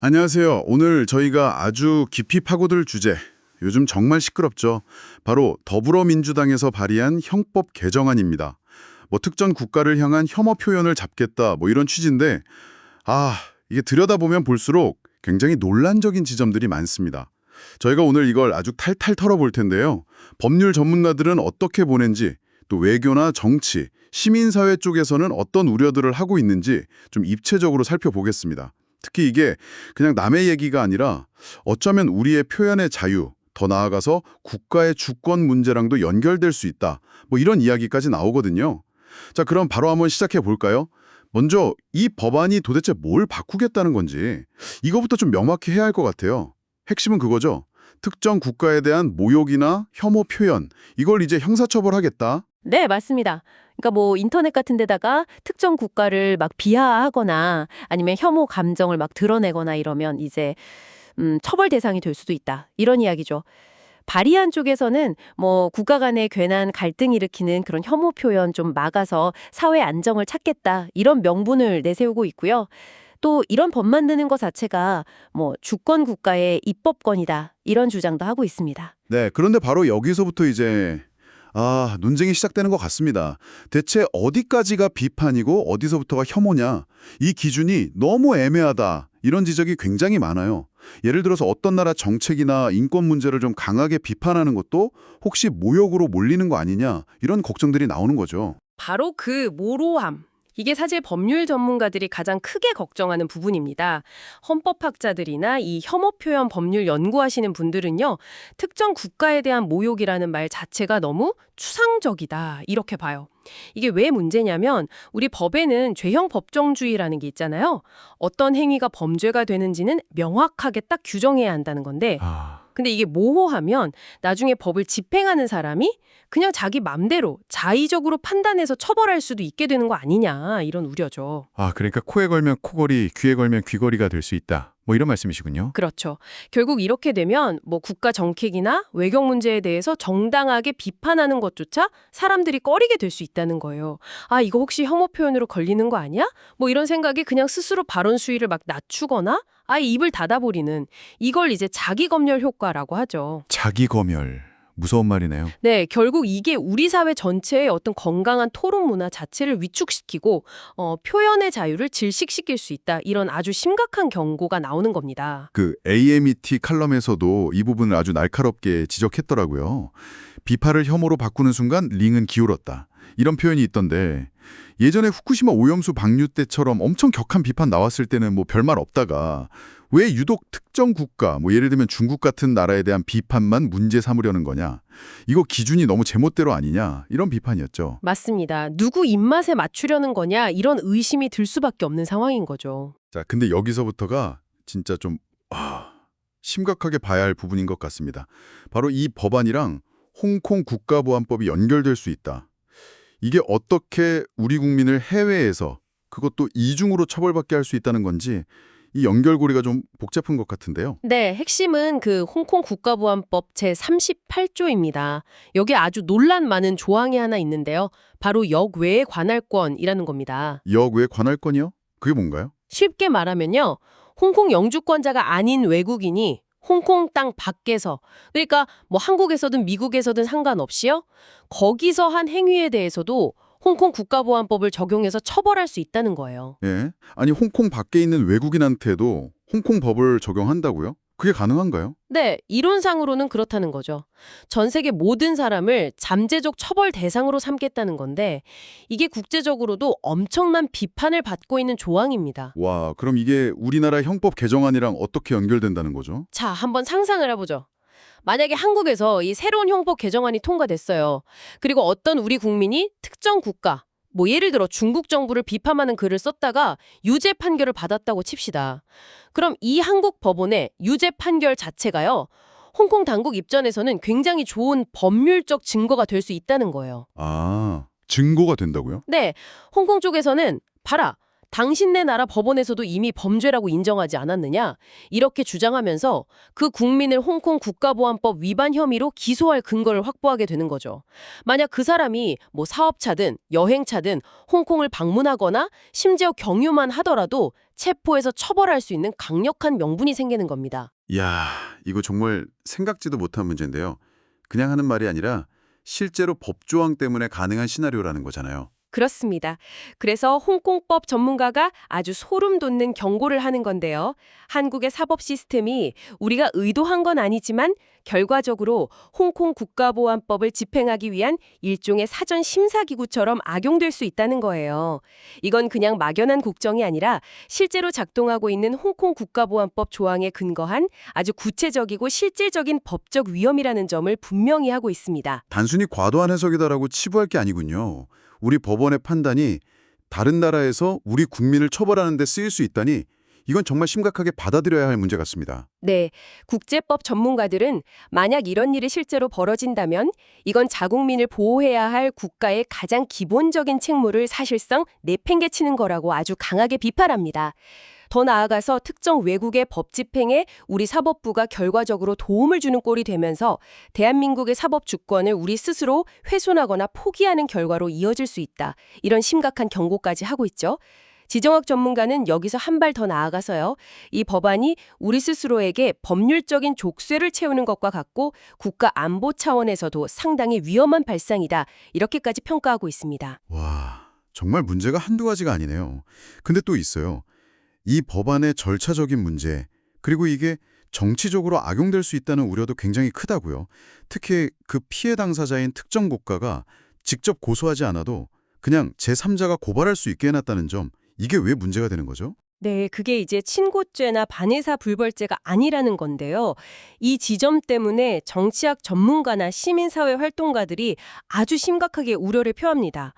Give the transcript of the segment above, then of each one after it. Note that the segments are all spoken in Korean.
안녕하세요. 오늘 저희가 아주 깊이 파고들 주제, 요즘 정말 시끄럽죠. 바로 더불어민주당에서 발의한 형법 개정안입니다. 특정 국가를 향한 혐오 표현을 잡겠다, 이런 취지인데, 이게 들여다보면 볼수록 굉장히 논란적인 지점들이 많습니다. 저희가 오늘 이걸 아주 탈탈 털어볼 텐데요. 법률 전문가들은 어떻게 보는지, 또 외교나 정치, 시민사회 쪽에서는 어떤 우려들을 하고 있는지 좀 입체적으로 살펴보겠습니다. 특히 이게 그냥 남의 얘기가 아니라 어쩌면 우리의 표현의 자유, 더 나아가서 국가의 주권 문제랑도 연결될 수 있다. 이런 이야기까지 나오거든요. 자, 그럼 바로 한번 시작해 볼까요? 먼저 이 법안이 도대체 뭘 바꾸겠다는 건지 이거부터 좀 명확히 해야 할 것 같아요. 핵심은 그거죠. 특정 국가에 대한 모욕이나 혐오 표현, 이걸 이제 형사처벌하겠다. 네, 맞습니다. 그러니까 인터넷 같은 데다가 특정 국가를 막 비하하거나 아니면 혐오 감정을 막 드러내거나 이러면 이제 처벌 대상이 될 수도 있다. 이런 이야기죠. 발의안 쪽에서는 국가 간의 괜한 갈등 일으키는 그런 혐오 표현 좀 막아서 사회 안정을 찾겠다. 이런 명분을 내세우고 있고요. 또 이런 법 만드는 것 자체가 주권 국가의 입법권이다. 이런 주장도 하고 있습니다. 네, 그런데 바로 여기서부터 이제 논쟁이 시작되는 것 같습니다. 대체 어디까지가 비판이고 어디서부터가 혐오냐? 이 기준이 너무 애매하다. 이런 지적이 굉장히 많아요. 예를 들어서 어떤 나라 정책이나 인권 문제를 좀 강하게 비판하는 것도 혹시 모욕으로 몰리는 거 아니냐? 이런 걱정들이 나오는 거죠. 바로 그 모로함. 이게 사실 법률 전문가들이 가장 크게 걱정하는 부분입니다. 헌법학자들이나 이 혐오 표현 법률 연구하시는 분들은요, 특정 국가에 대한 모욕이라는 말 자체가 너무 추상적이다, 이렇게 봐요. 이게 왜 문제냐면 우리 법에는 죄형 법정주의라는 게 있잖아요. 어떤 행위가 범죄가 되는지는 명확하게 딱 규정해야 한다는 건데 근데 이게 모호하면 나중에 법을 집행하는 사람이 그냥 자기 맘대로 자의적으로 판단해서 처벌할 수도 있게 되는 거 아니냐 이런 우려죠. 그러니까 코에 걸면 코걸이, 귀에 걸면 귀걸이가 될 수 있다. 이런 말씀이시군요. 그렇죠. 결국 이렇게 되면 국가 정책이나 외교 문제에 대해서 정당하게 비판하는 것조차 사람들이 꺼리게 될 수 있다는 거예요. 이거 혹시 혐오 표현으로 걸리는 거 아니야? 이런 생각이 그냥 스스로 발언 수위를 막 낮추거나 아예 입을 닫아버리는 이걸 이제 자기 검열 효과라고 하죠. 자기 검열. 무서운 말이네요. 네, 결국 이게 우리 사회 전체의 어떤 건강한 토론 문화 자체를 위축시키고 표현의 자유를 질식시킬 수 있다. 이런 아주 심각한 경고가 나오는 겁니다. 그 AMET 칼럼에서도 이 부분을 아주 날카롭게 지적했더라고요. 비판을 혐오로 바꾸는 순간 링은 기울었다. 이런 표현이 있던데 예전에 후쿠시마 오염수 방류 때처럼 엄청 격한 비판 나왔을 때는 별말 없다가 왜 유독 특정 국가, 예를 들면 중국 같은 나라에 대한 비판만 문제 삼으려는 거냐. 이거 기준이 너무 제멋대로 아니냐. 이런 비판이었죠. 맞습니다. 누구 입맛에 맞추려는 거냐 이런 의심이 들 수밖에 없는 상황인 거죠. 자, 근데 여기서부터가 진짜 좀 심각하게 봐야 할 부분인 것 같습니다. 바로 이 법안이랑 홍콩 국가보안법이 연결될 수 있다. 이게 어떻게 우리 국민을 해외에서 그것도 이중으로 처벌받게 할 수 있다는 건지 이 연결고리가 좀 복잡한 것 같은데요. 네, 핵심은 그 홍콩 국가보안법 제38조입니다. 여기에 아주 논란 많은 조항이 하나 있는데요. 바로 역외의 관할권이라는 겁니다. 역외 관할권이요? 그게 뭔가요? 쉽게 말하면요. 홍콩 영주권자가 아닌 외국인이 홍콩 땅 밖에서 그러니까 한국에서든 미국에서든 상관없이요. 거기서 한 행위에 대해서도 홍콩 국가보안법을 적용해서 처벌할 수 있다는 거예요. 예. 아니 홍콩 밖에 있는 외국인한테도 홍콩 법을 적용한다고요? 그게 가능한가요? 네, 이론상으로는 그렇다는 거죠. 전 세계 모든 사람을 잠재적 처벌 대상으로 삼겠다는 건데 이게 국제적으로도 엄청난 비판을 받고 있는 조항입니다. 와, 그럼 이게 우리나라 형법 개정안이랑 어떻게 연결된다는 거죠? 자, 한번 상상을 해보죠. 만약에 한국에서 이 새로운 형법 개정안이 통과됐어요. 그리고 어떤 우리 국민이 특정 국가, 예를 들어 중국 정부를 비판하는 글을 썼다가 유죄 판결을 받았다고 칩시다. 그럼 이 한국 법원의 유죄 판결 자체가요. 홍콩 당국 입장에서는 굉장히 좋은 법률적 증거가 될 수 있다는 거예요. 증거가 된다고요? 네, 홍콩 쪽에서는 봐라. 당신네 나라 법원에서도 이미 범죄라고 인정하지 않았느냐? 이렇게 주장하면서 그 국민을 홍콩 국가보안법 위반 혐의로 기소할 근거를 확보하게 되는 거죠. 만약 그 사람이 사업차든 여행차든 홍콩을 방문하거나 심지어 경유만 하더라도 체포해서 처벌할 수 있는 강력한 명분이 생기는 겁니다. 이야, 이거 정말 생각지도 못한 문제인데요. 그냥 하는 말이 아니라 실제로 법조항 때문에 가능한 시나리오라는 거잖아요. 그렇습니다. 그래서 홍콩법 전문가가 아주 소름 돋는 경고를 하는 건데요. 한국의 사법 시스템이 우리가 의도한 건 아니지만 결과적으로 홍콩 국가보안법을 집행하기 위한 일종의 사전 심사기구처럼 악용될 수 있다는 거예요. 이건 그냥 막연한 국정이 아니라 실제로 작동하고 있는 홍콩 국가보안법 조항에 근거한 아주 구체적이고 실질적인 법적 위험이라는 점을 분명히 하고 있습니다. 단순히 과도한 해석이다라고 치부할 게 아니군요. 우리 법원의 판단이 다른 나라에서 우리 국민을 처벌하는 데 쓰일 수 있다니 이건 정말 심각하게 받아들여야 할 문제 같습니다. 네, 국제법 전문가들은 만약 이런 일이 실제로 벌어진다면 이건 자국민을 보호해야 할 국가의 가장 기본적인 책무를 사실상 내팽개치는 거라고 아주 강하게 비판합니다. 더 나아가서 특정 외국의 법 집행에 우리 사법부가 결과적으로 도움을 주는 꼴이 되면서 대한민국의 사법 주권을 우리 스스로 훼손하거나 포기하는 결과로 이어질 수 있다. 이런 심각한 경고까지 하고 있죠. 지정학 전문가는 여기서 한 발 더 나아가서요. 이 법안이 우리 스스로에게 법률적인 족쇄를 채우는 것과 같고 국가 안보 차원에서도 상당히 위험한 발상이다. 이렇게까지 평가하고 있습니다. 와, 정말 문제가 한두 가지가 아니네요. 근데 또 있어요. 이 법안의 절차적인 문제, 그리고 이게 정치적으로 악용될 수 있다는 우려도 굉장히 크다고요. 특히 그 피해 당사자인 특정 국가가 직접 고소하지 않아도 그냥 제3자가 고발할 수 있게 해놨다는 점, 이게 왜 문제가 되는 거죠? 네, 그게 이제 친고죄나 반의사 불벌죄가 아니라는 건데요. 이 지점 때문에 정치학 전문가나 시민사회 활동가들이 아주 심각하게 우려를 표합니다.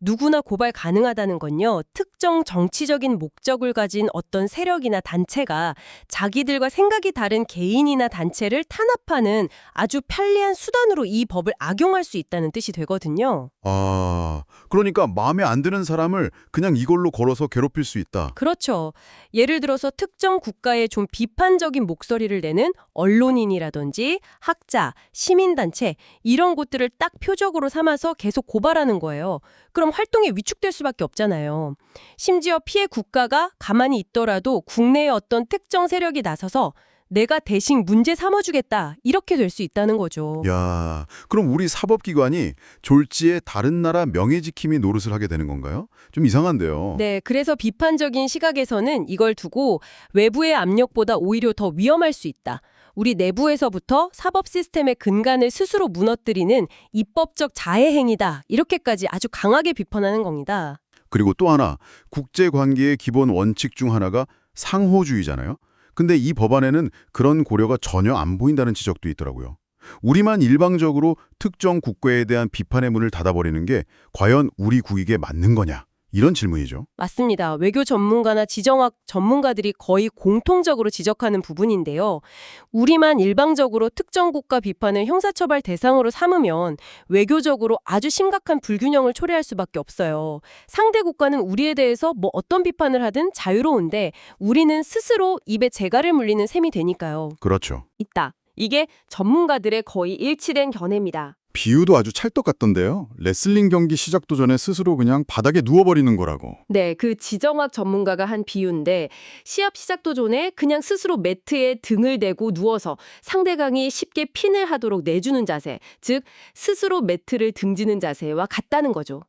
누구나 고발 가능하다는 건요, 특정 정치적인 목적을 가진 어떤 세력이나 단체가 자기들과 생각이 다른 개인이나 단체를 탄압하는 아주 편리한 수단으로 이 법을 악용할 수 있다는 뜻이 되거든요. 아, 그러니까 마음에 안 드는 사람을 그냥 이걸로 걸어서 괴롭힐 수 있다. 그렇죠. 예를 들어서 특정 국가에 좀 비판적인 목소리를 내는 언론인이라든지 학자, 시민단체 이런 곳들을 딱 표적으로 삼아서 계속 고발하는 거예요. 그럼 활동이 위축될 수밖에 없잖아요. 심지어 피해 국가가 가만히 있더라도 국내의 어떤 특정 세력이 나서서 내가 대신 문제 삼아주겠다 이렇게 될 수 있다는 거죠. 야, 그럼 우리 사법기관이 졸지에 다른 나라 명예지킴이 노릇을 하게 되는 건가요? 좀 이상한데요. 네, 그래서 비판적인 시각에서는 이걸 두고 외부의 압력보다 오히려 더 위험할 수 있다. 우리 내부에서부터 사법 시스템의 근간을 스스로 무너뜨리는 입법적 자해 행위다. 이렇게까지 아주 강하게 비판하는 겁니다. 그리고 또 하나, 국제관계의 기본 원칙 중 하나가 상호주의잖아요. 근데 이 법안에는 그런 고려가 전혀 안 보인다는 지적도 있더라고요. 우리만 일방적으로 특정 국가에 대한 비판의 문을 닫아버리는 게 과연 우리 국익에 맞는 거냐? 이런 질문이죠. 맞습니다. 외교 전문가나 지정학 전문가들이 거의 공통적으로 지적하는 부분인데요. 우리만 일방적으로 특정 국가 비판을 형사처벌 대상으로 삼으면 외교적으로 아주 심각한 불균형을 초래할 수밖에 없어요. 상대 국가는 우리에 대해서 뭐 어떤 비판을 하든 자유로운데 우리는 스스로 입에 재갈을 물리는 셈이 되니까요. 그렇죠. 있다. 이게 전문가들의 거의 일치된 견해입니다. 비유도 아주 찰떡 같던데요. 레슬링 경기 시작도 전에 스스로 그냥 바닥에 누워버리는 거라고. 네, 그 지정학 전문가가 한 비유인데 시합 시작도 전에 그냥 스스로 매트에 등을 대고 누워서 상대방이 쉽게 핀을 하도록 내주는 자세, 즉 스스로 매트를 등지는 자세와 같다는 거죠.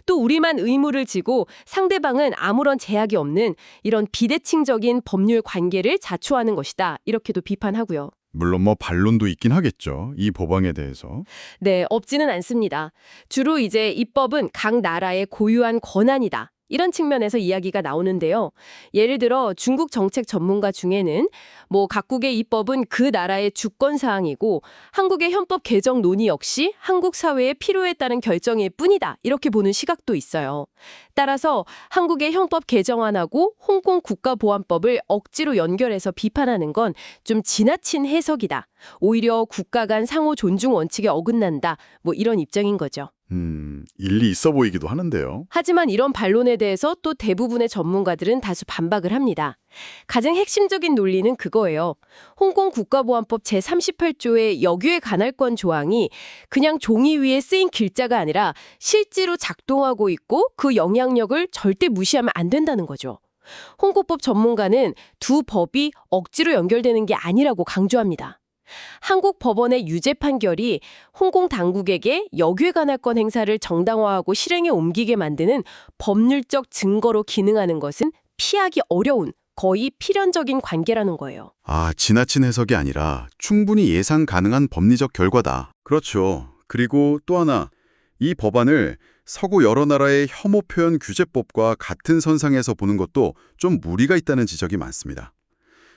또 우리만 의무를 지고 상대방은 아무런 제약이 없는 이런 비대칭적인 법률 관계를 자초하는 것이다. 이렇게도 비판하고요. 물론 뭐 반론도 있긴 하겠죠. 이 법안에 대해서. 네, 없지는 않습니다. 주로 이제 입법은 각 나라의 고유한 권한이다. 이런 측면에서 이야기가 나오는데요. 예를 들어 중국 정책 전문가 중에는 뭐 각국의 입법은 그 나라의 주권 사항이고 한국의 헌법 개정 논의 역시 한국 사회의 필요에 따른 결정일 뿐이다. 이렇게 보는 시각도 있어요. 따라서 한국의 헌법 개정안하고 홍콩 국가보안법을 억지로 연결해서 비판하는 건 좀 지나친 해석이다. 오히려 국가 간 상호 존중 원칙에 어긋난다. 뭐 이런 입장인 거죠. 일리 있어 보이기도 하는데요. 하지만 이런 반론에 대해서 또 대부분의 전문가들은 다수 반박을 합니다. 가장 핵심적인 논리는 그거예요. 홍콩 국가보안법 제38조의 역유의 간할권 조항이 그냥 종이 위에 쓰인 길자가 아니라 실제로 작동하고 있고 그 영향력을 절대 무시하면 안 된다는 거죠. 홍보법 전문가는 두 법이 억지로 연결되는 게 아니라고 강조합니다. 한국 법원의 유죄 판결이 홍콩 당국에게 역외관할권 행사를 정당화하고 실행에 옮기게 만드는 법률적 증거로 기능하는 것은 피하기 어려운 거의 필연적인 관계라는 거예요. 아, 지나친 해석이 아니라 충분히 예상 가능한 법리적 결과다. 그렇죠. 그리고 또 하나, 이 법안을 서구 여러 나라의 혐오 표현 규제법과 같은 선상에서 보는 것도 좀 무리가 있다는 지적이 많습니다.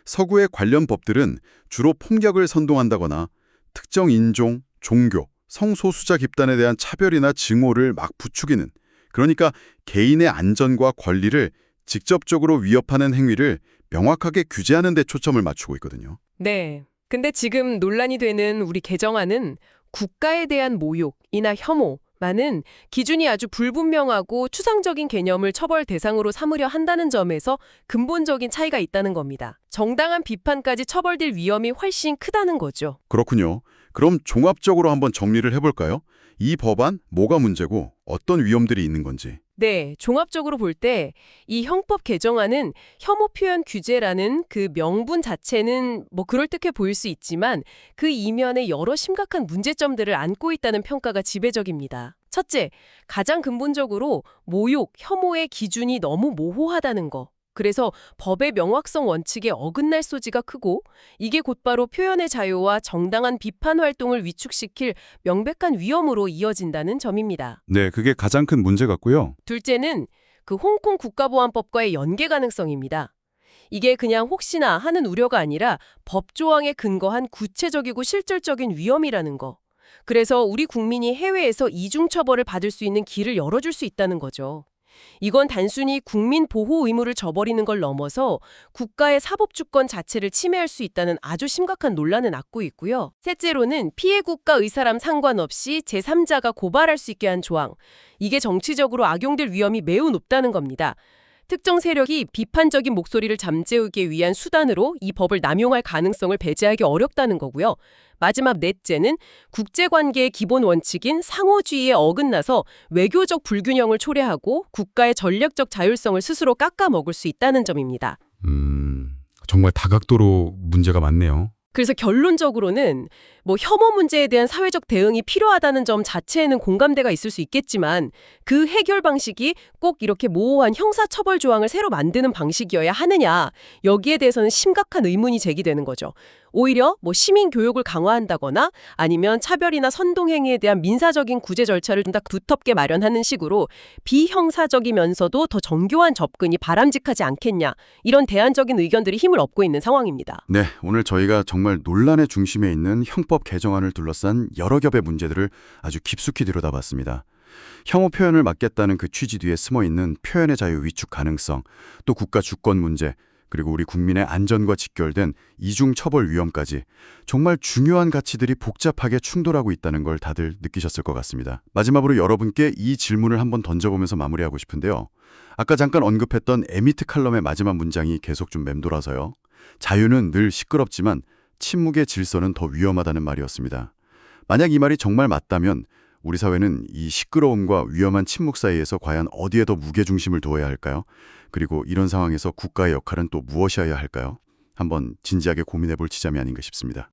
서구의 관련 법들은 주로 폭력을 선동한다거나 특정 인종, 종교, 성소수자 집단에 대한 차별이나 증오를 막 부추기는, 그러니까 개인의 안전과 권리를 직접적으로 위협하는 행위를 명확하게 규제하는 데 초점을 맞추고 있거든요. 네. 근데 지금 논란이 되는 우리 개정안은 국가에 대한 모욕이나 혐오만은 기준이 아주 불분명하고 추상적인 개념을 처벌 대상으로 삼으려 한다는 점에서 근본적인 차이가 있다는 겁니다. 정당한 비판까지 처벌될 위험이 훨씬 크다는 거죠. 그렇군요. 그럼 종합적으로 한번 정리를 해볼까요? 이 법안 뭐가 문제고 어떤 위험들이 있는 건지. 네, 종합적으로 볼 때 이 형법 개정안은 혐오 표현 규제라는 그 명분 자체는 뭐 그럴듯해 보일 수 있지만 그 이면에 여러 심각한 문제점들을 안고 있다는 평가가 지배적입니다. 첫째, 가장 근본적으로 모욕, 혐오의 기준이 너무 모호하다는 거. 그래서 법의 명확성 원칙에 어긋날 소지가 크고 이게 곧바로 표현의 자유와 정당한 비판 활동을 위축시킬 명백한 위험으로 이어진다는 점입니다. 네, 그게 가장 큰 문제 같고요. 둘째는 그 홍콩 국가보안법과의 연계 가능성입니다. 이게 그냥 혹시나 하는 우려가 아니라 법 조항에 근거한 구체적이고 실질적인 위험이라는 거. 그래서 우리 국민이 해외에서 이중 처벌을 받을 수 있는 길을 열어줄 수 있다는 거죠. 이건 단순히 국민 보호 의무를 저버리는 걸 넘어서 국가의 사법 주권 자체를 침해할 수 있다는 아주 심각한 논란을 낳고 있고요. 셋째로는 피해 국가 의사람 상관없이 제3자가 고발할 수 있게 한 조항. 이게 정치적으로 악용될 위험이 매우 높다는 겁니다. 특정 세력이 비판적인 목소리를 잠재우기 위한 수단으로 이 법을 남용할 가능성을 배제하기 어렵다는 거고요. 마지막 넷째는 국제관계의 기본 원칙인 상호주의에 어긋나서 외교적 불균형을 초래하고 국가의 전략적 자율성을 스스로 깎아먹을 수 있다는 점입니다. 정말 다각도로 문제가 많네요. 그래서 결론적으로는 뭐 혐오 문제에 대한 사회적 대응이 필요하다는 점 자체에는 공감대가 있을 수 있겠지만 그 해결 방식이 꼭 이렇게 모호한 형사처벌 조항을 새로 만드는 방식이어야 하느냐, 여기에 대해서는 심각한 의문이 제기되는 거죠. 오히려 뭐 시민 교육을 강화한다거나 아니면 차별이나 선동행위에 대한 민사적인 구제 절차를 좀 더 두텁게 마련하는 식으로 비형사적이면서도 더 정교한 접근이 바람직하지 않겠냐, 이런 대안적인 의견들이 힘을 얻고 있는 상황입니다. 네, 오늘 저희가 정말 논란의 중심에 있는 형법 개정안을 둘러싼 여러 겹의 문제들을 아주 깊숙이 들여다봤습니다. 혐오 표현을 막겠다는 그 취지 뒤에 숨어있는 표현의 자유 위축 가능성, 또 국가 주권 문제, 그리고 우리 국민의 안전과 직결된 이중 처벌 위험까지 정말 중요한 가치들이 복잡하게 충돌하고 있다는 걸 다들 느끼셨을 것 같습니다. 마지막으로 여러분께 이 질문을 한번 던져보면서 마무리하고 싶은데요. 아까 잠깐 언급했던 에미트 칼럼의 마지막 문장이 계속 좀 맴돌아서요. 자유는 늘 시끄럽지만 침묵의 질서는 더 위험하다는 말이었습니다. 만약 이 말이 정말 맞다면 우리 사회는 이 시끄러움과 위험한 침묵 사이에서 과연 어디에 더 무게중심을 두어야 할까요? 그리고 이런 상황에서 국가의 역할은 또 무엇이어야 할까요? 한번 진지하게 고민해 볼 지점이 아닌가 싶습니다.